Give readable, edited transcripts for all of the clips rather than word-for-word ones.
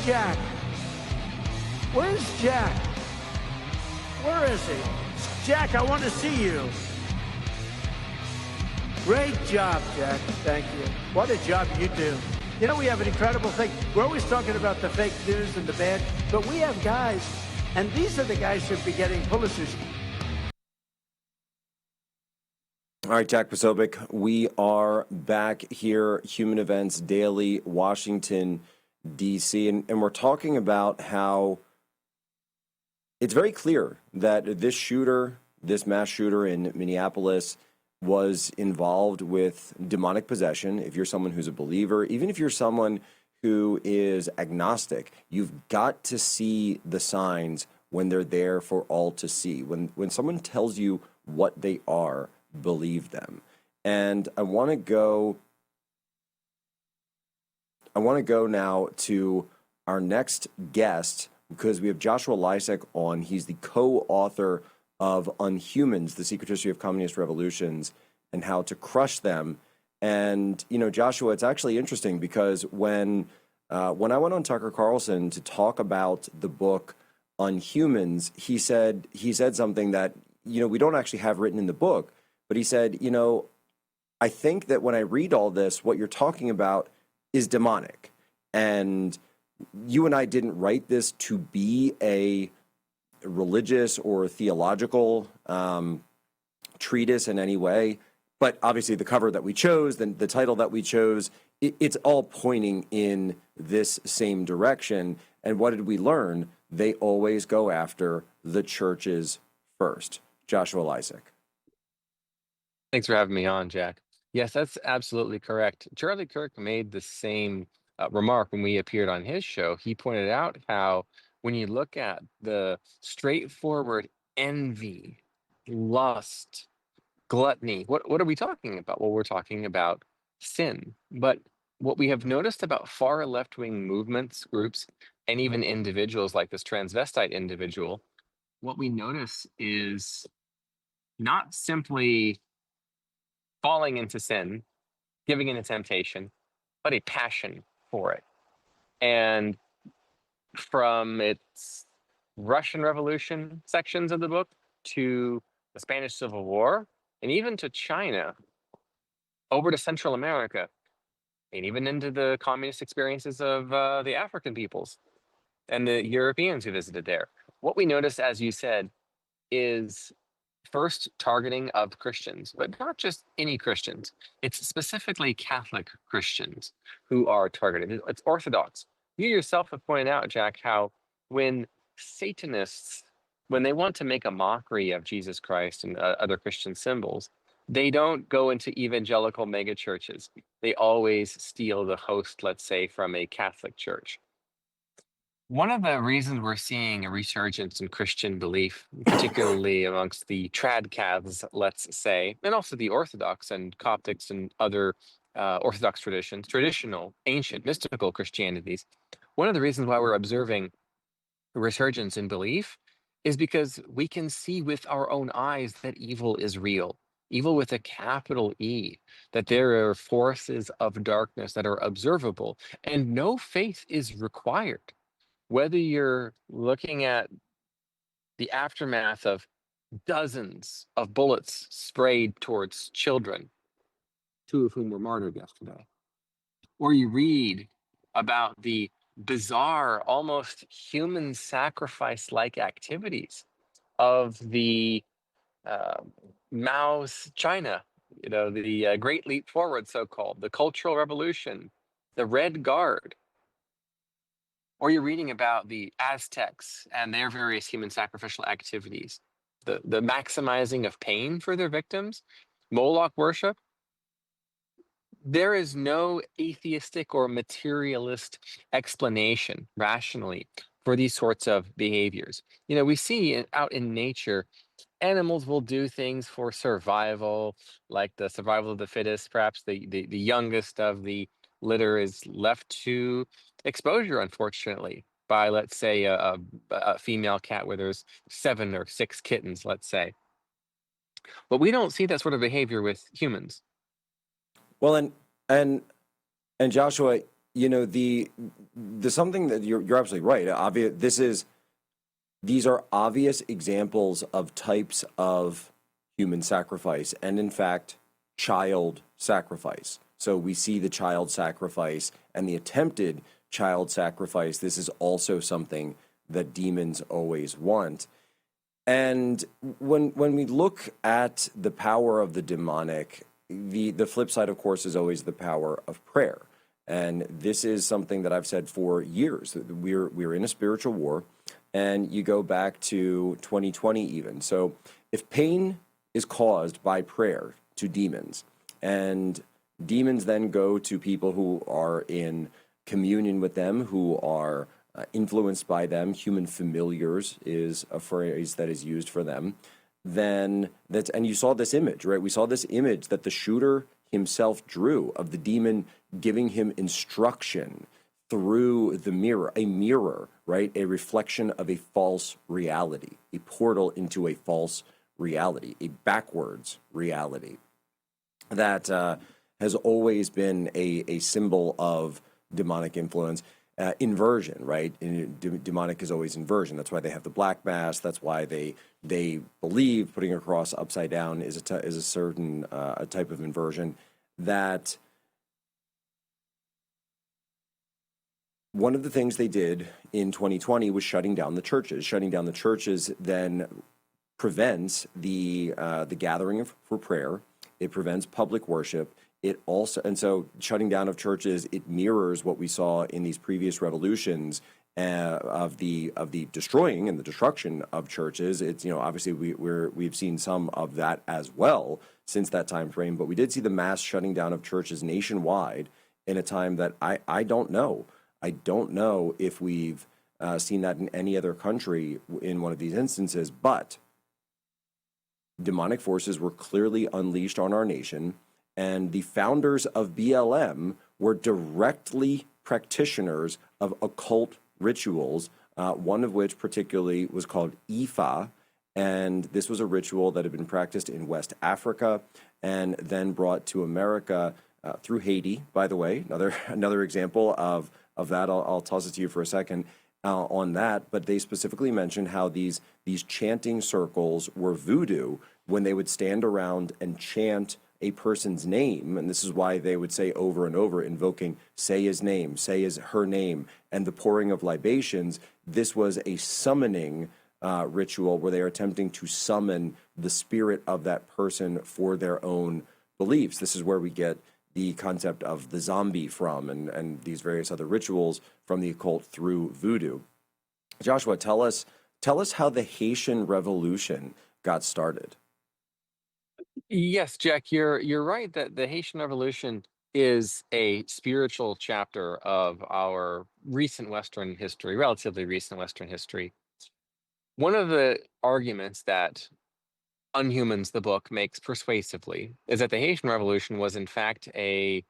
Jack? Where's Jack? Where is he? Jack, I want to see you. Great job, Jack. Thank you. What a job you do. You know, we have an incredible thing. We're always talking about the fake news and the bad, but we have guys, and these are the guys who should be getting Pulitzers. All right, Jack Posobiec, we are back here, Human Events Daily, Washington, D.C., and we're talking about how it's very clear that this shooter, this mass shooter in Minneapolis, was involved with demonic possession. If you're someone who's a believer, even if you're someone who is agnostic, you've got to see the signs when they're there for all to see. When someone tells you what they are, believe them. And I want to go now to our next guest, because we have Joshua Lisec on. He's the co-author of Unhumans, The Secret History of Communist Revolutions and How to Crush Them. And, you know, Joshua, it's actually interesting because when I went on Tucker Carlson to talk about the book Unhumans, he said something that, you know, we don't actually have written in the book, but he said, you know, I think that when I read all this, what you're talking about is demonic. And you and I didn't write this to be a religious or theological treatise in any way, but obviously the cover that we chose, the title that we chose, it's all pointing in this same direction. And what did we learn? They always go after the churches first. Joshua Lisec. Thanks for having me on, Jack. Yes, that's absolutely correct. Charlie Kirk made the same remark when we appeared on his show. He pointed out how when you look at the straightforward envy, lust, gluttony, what are we talking about? Well, we're talking about sin. But what we have noticed about far left-wing movements, groups, and even individuals like this transvestite individual, what we notice is not simply falling into sin, giving in to temptation, but a passion for it. And from its Russian Revolution sections of the book to the Spanish Civil War, and even to China, over to Central America, and even into the communist experiences of the African peoples and the Europeans who visited there. What we notice, as you said, is first targeting of Christians, but not just any Christians. It's specifically Catholic Christians who are targeted. It's Orthodox. You yourself have pointed out, Jack, how when Satanists, when they want to make a mockery of Jesus Christ and other Christian symbols, they don't go into evangelical megachurches. They always steal the host, let's say, from a Catholic church. One of the reasons we're seeing a resurgence in Christian belief, particularly amongst the trad-caths, let's say, and also the Orthodox and Coptics and other Orthodox traditions, traditional, ancient, mystical Christianities, one of the reasons why we're observing a resurgence in belief is because we can see with our own eyes that evil is real. Evil with a capital E, that there are forces of darkness that are observable, and no faith is required. Whether you're looking at the aftermath of dozens of bullets sprayed towards children, 2 of whom were martyred yesterday, or you read about the bizarre, almost human sacrifice-like activities of the Mao's China, you know, the Great Leap Forward, so-called, the Cultural Revolution, the Red Guard, or you're reading about the Aztecs and their various human sacrificial activities, the maximizing of pain for their victims, Moloch worship. There is no atheistic or materialist explanation rationally for these sorts of behaviors. You know, we see out in nature, animals will do things for survival, like the survival of the fittest. Perhaps the youngest of the litter is left to exposure, unfortunately, by, let's say, a female cat where there's 7 or 6 kittens, let's say. But we don't see that sort of behavior with humans. Well, and Joshua, the something that you're absolutely right. These are obvious examples of types of human sacrifice, and in fact, child sacrifice. So we see the child sacrifice and the attempted child sacrifice. This is also something that demons always want. And when we look at the power of the demonic, the flip side, of course, is always the power of prayer. And this is something that I've said for years. We're in a spiritual war, and you go back to 2020 even. So if pain is caused by prayer to demons, and demons then go to people who are in communion with them, who are influenced by them, human familiars is a phrase that is used for them, then and you saw this image, right? We saw this image that the shooter himself drew of the demon giving him instruction through the mirror, a mirror, right? A reflection of a false reality, a portal into a false reality, a backwards reality that has always been a symbol of demonic influence. Inversion, right? Demonic is always inversion. That's why they have the black mass. That's why they believe putting a cross upside down is a certain a type of inversion. That one of the things they did in 2020 was shutting down the churches. Shutting down the churches then prevents the gathering for prayer. It prevents public worship. It also, and so shutting down of churches, it mirrors what we saw in these previous revolutions of the destroying and the destruction of churches. It's, obviously we've seen some of that as well since that time frame, but we did see the mass shutting down of churches nationwide in a time that I don't know. I don't know if we've seen that in any other country in one of these instances, but demonic forces were clearly unleashed on our nation. And the founders of BLM were directly practitioners of occult rituals, one of which particularly was called Ifa. And this was a ritual that had been practiced in West Africa and then brought to America through Haiti, by the way. Another example of that. I'll toss it to you for a second on that. But they specifically mentioned how these chanting circles were voodoo when they would stand around and chant a person's name, and this is why they would say over and over, invoking, say his name, her name, and the pouring of libations. This was a summoning ritual where they are attempting to summon the spirit of that person for their own beliefs. This is where we get the concept of the zombie from, and these various other rituals from the occult through voodoo. Joshua, tell us how the Haitian Revolution got started. Yes, Jack, you're right that the Haitian Revolution is a spiritual chapter of our recent Western history, relatively recent Western history. One of the arguments that Unhumans, the book, makes persuasively is that the Haitian Revolution was in fact a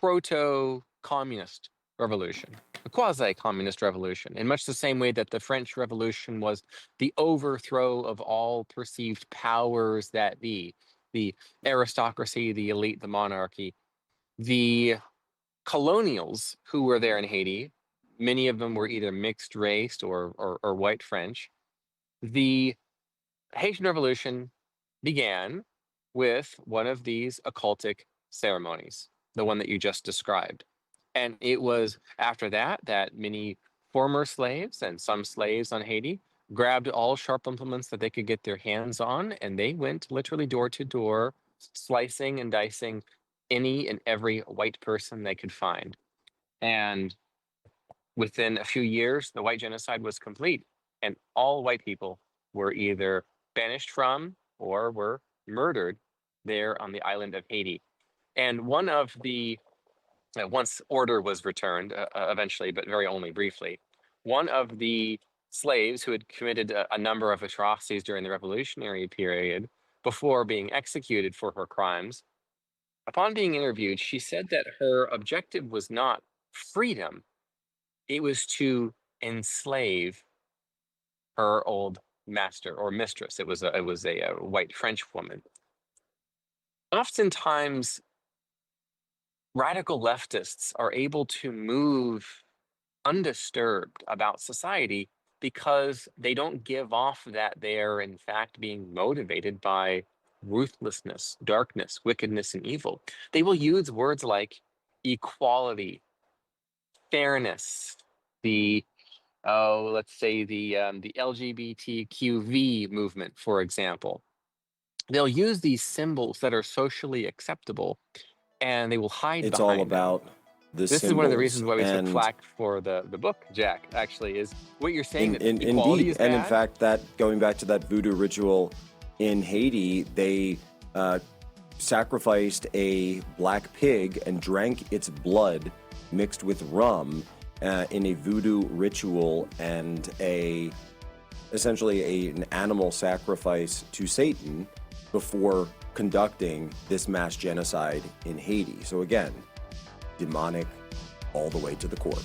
proto-communist revolution, a quasi-communist revolution, in much the same way that the French Revolution was the overthrow of all perceived powers that be, the aristocracy, the elite, the monarchy. The colonials who were there in Haiti, many of them were either mixed race or white French. The Haitian Revolution began with one of these occultic ceremonies, the one that you just described. And it was after that that many former slaves and some slaves on Haiti grabbed all sharp implements that they could get their hands on, and they went literally door to door, slicing and dicing any and every white person they could find. And within a few years, the white genocide was complete, and all white people were either banished from or were murdered there on the island of Haiti. And one of the, once order was returned eventually, but very only briefly, one of the slaves who had committed a number of atrocities during the revolutionary period before being executed for her crimes, upon being interviewed, she said that her objective was not freedom, it was to enslave her old master or mistress. It was a white French woman. Oftentimes, radical leftists are able to move undisturbed about society because they don't give off that they are in fact being motivated by ruthlessness, darkness, wickedness, and evil. They will use words like equality, fairness, the let's say the LGBTQV movement, for example. They'll use these symbols that are socially acceptable, and they will hide It's all behind them. about the This is one of the symbols. reasons why we took And flack for the book, Jack, actually, is what you're saying, that equality indeed, is and in bad. fact, that going back to that voodoo ritual in Haiti, they sacrificed a black pig and drank its blood mixed with rum in a voodoo ritual, and essentially an animal sacrifice to Satan before conducting this mass genocide in Haiti. So again, demonic all the way to the core.